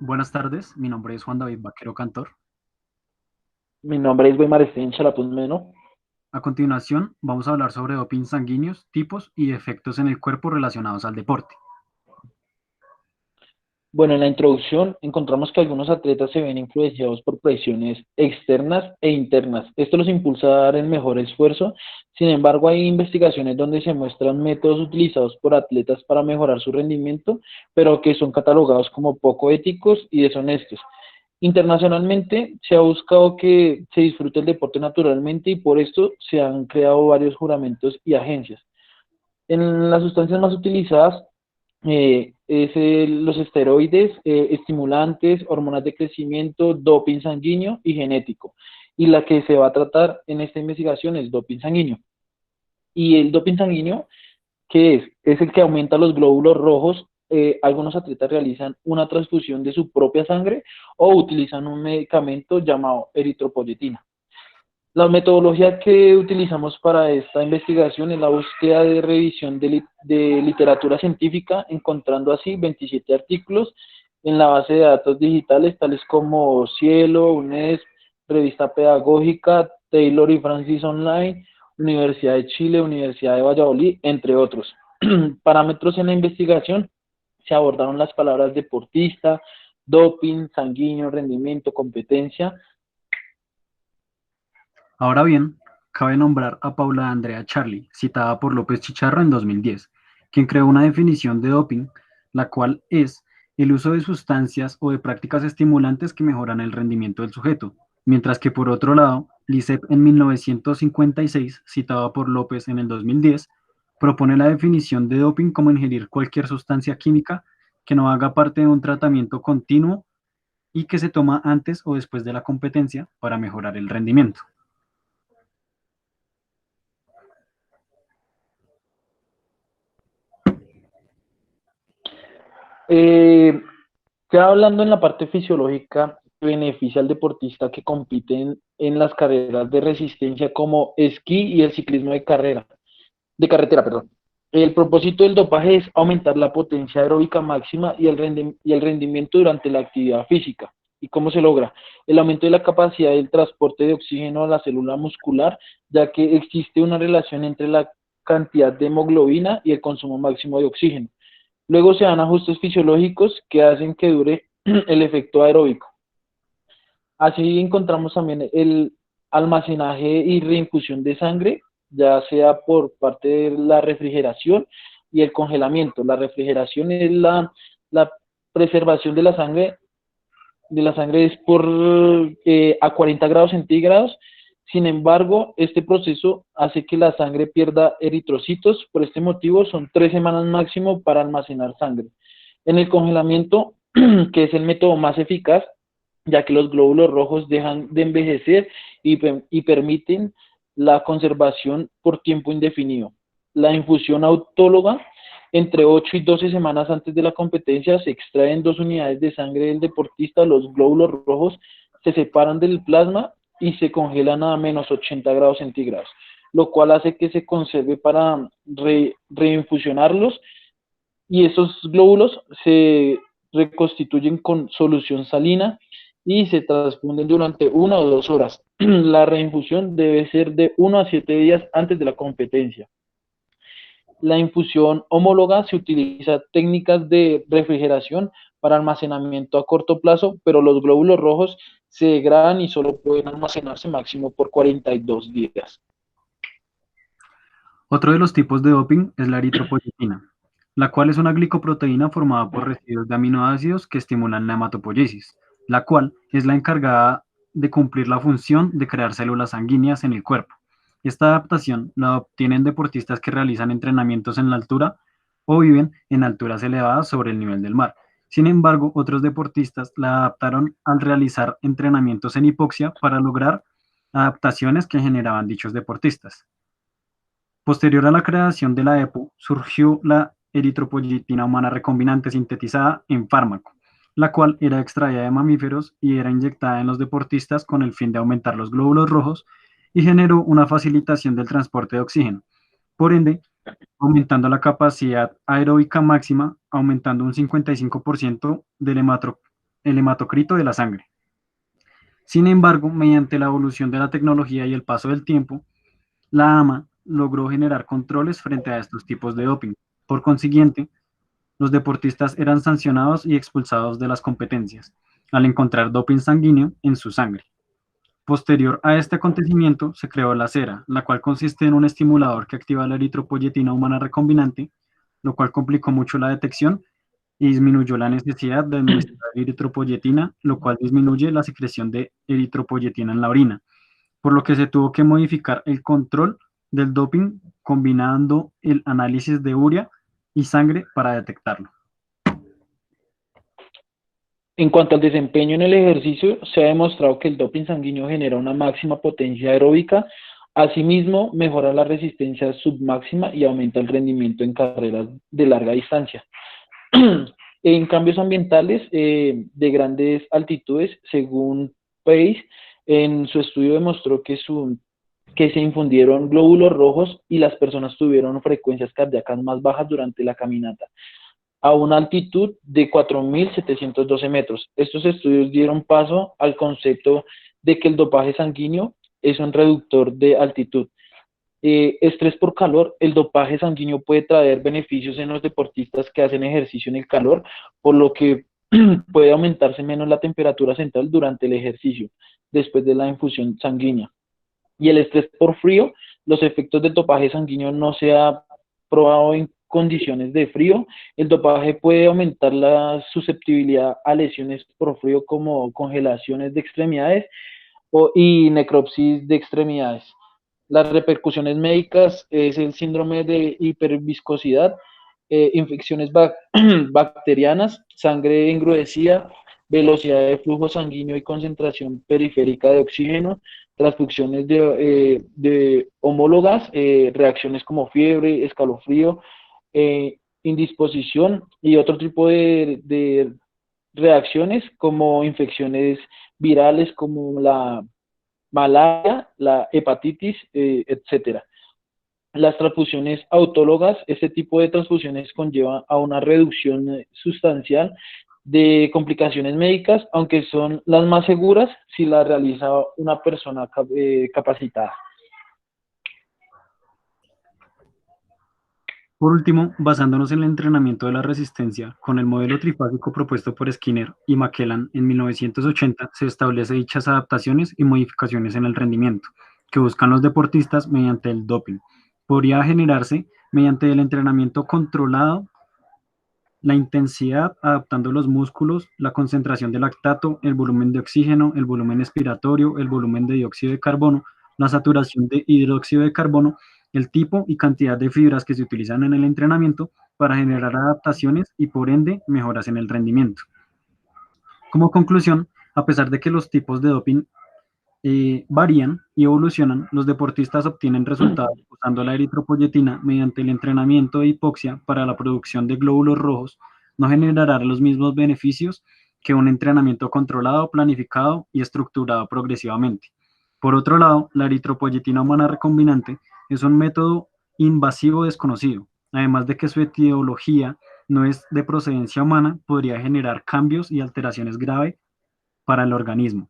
Buenas tardes, mi nombre es Juan David Vaquero Cantor. Mi nombre es Weimar Esteban Chalapuz-Meno. A continuación, vamos a hablar sobre doping sanguíneos, tipos y efectos en el cuerpo relacionados al deporte. Bueno, en la introducción encontramos que algunos atletas se ven influenciados por presiones externas e internas. Esto los impulsa a dar el mejor esfuerzo. Sin embargo, hay investigaciones donde se muestran métodos utilizados por atletas para mejorar su rendimiento, pero que son catalogados como poco éticos y deshonestos. Internacionalmente se ha buscado que se disfrute el deporte naturalmente y por esto se han creado varios juramentos y agencias. En las sustancias más utilizadas los esteroides, estimulantes, hormonas de crecimiento, doping sanguíneo y genético. Y la que se va a tratar en esta investigación es doping sanguíneo. Y el doping sanguíneo, ¿qué es? Es el que aumenta los glóbulos rojos. Algunos atletas realizan una transfusión de su propia sangre o utilizan un medicamento llamado eritropoyetina. La metodología que utilizamos para esta investigación es la búsqueda de revisión de literatura científica, encontrando así 27 artículos en la base de datos digitales, tales como Cielo, UNES, Revista Pedagógica, Taylor y Francis Online, Universidad de Chile, Universidad de Valladolid, entre otros. Parámetros en la investigación: se abordaron las palabras deportista, doping, sanguíneo, rendimiento, competencia. Ahora bien, cabe nombrar a Paula Andrea Charly, citada por López Chicharro en 2010, quien creó una definición de doping, la cual es el uso de sustancias o de prácticas estimulantes que mejoran el rendimiento del sujeto, mientras que por otro lado, Lisep en 1956, citada por López en el 2010, propone la definición de doping como ingerir cualquier sustancia química que no haga parte de un tratamiento continuo y que se toma antes o después de la competencia para mejorar el rendimiento. Eh, Ya hablando en la parte fisiológica, beneficia al deportista que compiten en las carreras de resistencia como esquí y el ciclismo de carretera, perdón. El propósito del dopaje es aumentar la potencia aeróbica máxima y el rendimiento durante la actividad física. ¿Y cómo se logra? El aumento de la capacidad del transporte de oxígeno a la célula muscular, ya que existe una relación entre la cantidad de hemoglobina y el consumo máximo de oxígeno. Luego se dan ajustes fisiológicos que hacen que dure el efecto aeróbico. Así encontramos también el almacenaje y reinfusión de sangre, ya sea por parte de la refrigeración y el congelamiento. La refrigeración es la preservación de la sangre es por a 40 grados centígrados. Sin embargo, este proceso hace que la sangre pierda eritrocitos. Por este motivo, son 3 semanas máximo para almacenar sangre. En el congelamiento, que es el método más eficaz, ya que los glóbulos rojos dejan de envejecer y permiten la conservación por tiempo indefinido. La infusión autóloga: entre 8 y 12 semanas antes de la competencia se extraen 2 unidades de sangre del deportista, los glóbulos rojos se separan del plasma y se congelan a menos 80 grados centígrados, lo cual hace que se conserve para reinfusionarlos, y esos glóbulos se reconstituyen con solución salina y se transfunden durante 1 o 2 horas. La reinfusión debe ser de 1 a 7 días antes de la competencia. La infusión homóloga: se utiliza técnicas de refrigeración para almacenamiento a corto plazo, pero los glóbulos rojos se degradan y solo pueden almacenarse máximo por 42 días. Otro de los tipos de doping es la eritropoyetina, la cual es una glicoproteína formada por residuos de aminoácidos que estimulan la hematopoiesis, la cual es la encargada de cumplir la función de crear células sanguíneas en el cuerpo. Esta adaptación la obtienen deportistas que realizan entrenamientos en la altura o viven en alturas elevadas sobre el nivel del mar. Sin embargo, otros deportistas la adaptaron al realizar entrenamientos en hipoxia para lograr adaptaciones que generaban dichos deportistas. Posterior a la creación de la EPO, surgió la eritropoyetina humana recombinante sintetizada en fármaco, la cual era extraída de mamíferos y era inyectada en los deportistas con el fin de aumentar los glóbulos rojos y generó una facilitación del transporte de oxígeno, por ende, aumentando la capacidad aeróbica máxima aumentando un 55% el hematocrito de la sangre. Sin embargo, mediante la evolución de la tecnología y el paso del tiempo, la AMA logró generar controles frente a estos tipos de doping. Por consiguiente, los deportistas eran sancionados y expulsados de las competencias al encontrar doping sanguíneo en su sangre. Posterior a este acontecimiento, se creó la cera, la cual consiste en un estimulador que activa la eritropoyetina humana recombinante, lo cual complicó mucho la detección y disminuyó la necesidad de administrar eritropoyetina, lo cual disminuye la secreción de eritropoyetina en la orina, por lo que se tuvo que modificar el control del doping combinando el análisis de urea y sangre para detectarlo. En cuanto al desempeño en el ejercicio, se ha demostrado que el doping sanguíneo genera una máxima potencia aeróbica, asimismo mejora la resistencia submáxima y aumenta el rendimiento en carreras de larga distancia. En cambios ambientales de grandes altitudes, según Pace, en su estudio demostró que se infundieron glóbulos rojos y las personas tuvieron frecuencias cardíacas más bajas durante la caminata a una altitud de 4.712 metros. Estos estudios dieron paso al concepto de que el dopaje sanguíneo es un reductor de altitud. Estrés por calor, el dopaje sanguíneo puede traer beneficios en los deportistas que hacen ejercicio en el calor, por lo que puede aumentarse menos la temperatura central durante el ejercicio, después de la infusión sanguínea. Y el estrés por frío, los efectos del dopaje sanguíneo no se ha probado en condiciones de frío. El dopaje puede aumentar la susceptibilidad a lesiones por frío como congelaciones de extremidades y necropsis de extremidades. Las repercusiones médicas es el síndrome de hiperviscosidad, infecciones bacterianas, sangre engruecida, velocidad de flujo sanguíneo y concentración periférica de oxígeno, transfusiones de homólogas, reacciones como fiebre, escalofrío, indisposición y otro tipo de reacciones como infecciones virales como la malaria, la hepatitis, etcétera. Las transfusiones autólogas, este tipo de transfusiones conlleva a una reducción sustancial de complicaciones médicas, aunque son las más seguras si las realiza una persona capacitada. Por último, basándonos en el entrenamiento de la resistencia, con el modelo trifásico propuesto por Skinner y McKellan en 1980, se establece dichas adaptaciones y modificaciones en el rendimiento que buscan los deportistas mediante el doping. Podría generarse mediante el entrenamiento controlado, la intensidad, adaptando los músculos, la concentración de lactato, el volumen de oxígeno, el volumen expiratorio, el volumen de dióxido de carbono, la saturación de hidróxido de carbono, el tipo y cantidad de fibras que se utilizan en el entrenamiento para generar adaptaciones y por ende mejoras en el rendimiento. Como conclusión, a pesar de que los tipos de doping varían y evolucionan, los deportistas obtienen resultados usando la eritropoyetina mediante el entrenamiento de hipoxia para la producción de glóbulos rojos, no generará los mismos beneficios que un entrenamiento controlado, planificado y estructurado progresivamente. Por otro lado, la eritropoyetina humana recombinante es un método invasivo desconocido, además de que su etiología no es de procedencia humana, podría generar cambios y alteraciones graves para el organismo.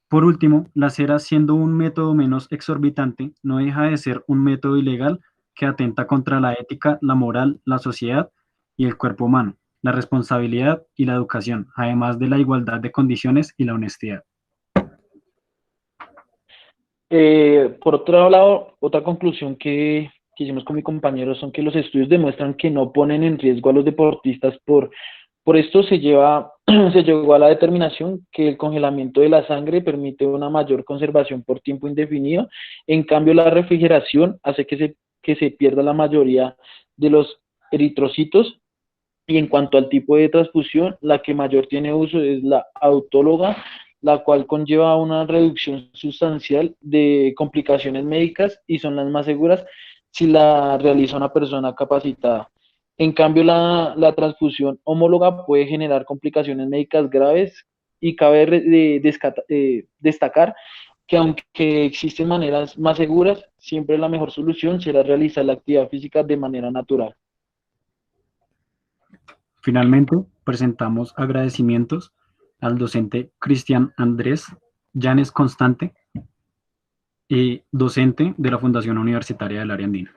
Por último, la cera, siendo un método menos exorbitante, no deja de ser un método ilegal que atenta contra la ética, la moral, la sociedad y el cuerpo humano, la responsabilidad y la educación, además de la igualdad de condiciones y la honestidad. Por otro lado, otra conclusión que hicimos con mi compañero son que los estudios demuestran que no ponen en riesgo a los deportistas. Por esto se llegó a la determinación que el congelamiento de la sangre permite una mayor conservación por tiempo indefinido. En cambio, la refrigeración hace que se pierda la mayoría de los eritrocitos. Y en cuanto al tipo de transfusión, la que mayor tiene uso es la autóloga, la cual conlleva una reducción sustancial de complicaciones médicas y son las más seguras si la realiza una persona capacitada. En cambio, la transfusión homóloga puede generar complicaciones médicas graves y cabe destacar que aunque existen maneras más seguras, siempre la mejor solución será realizar la actividad física de manera natural. Finalmente, presentamos agradecimientos al docente Cristian Andrés Llanes Constante, docente de la Fundación Universitaria del Área Andina.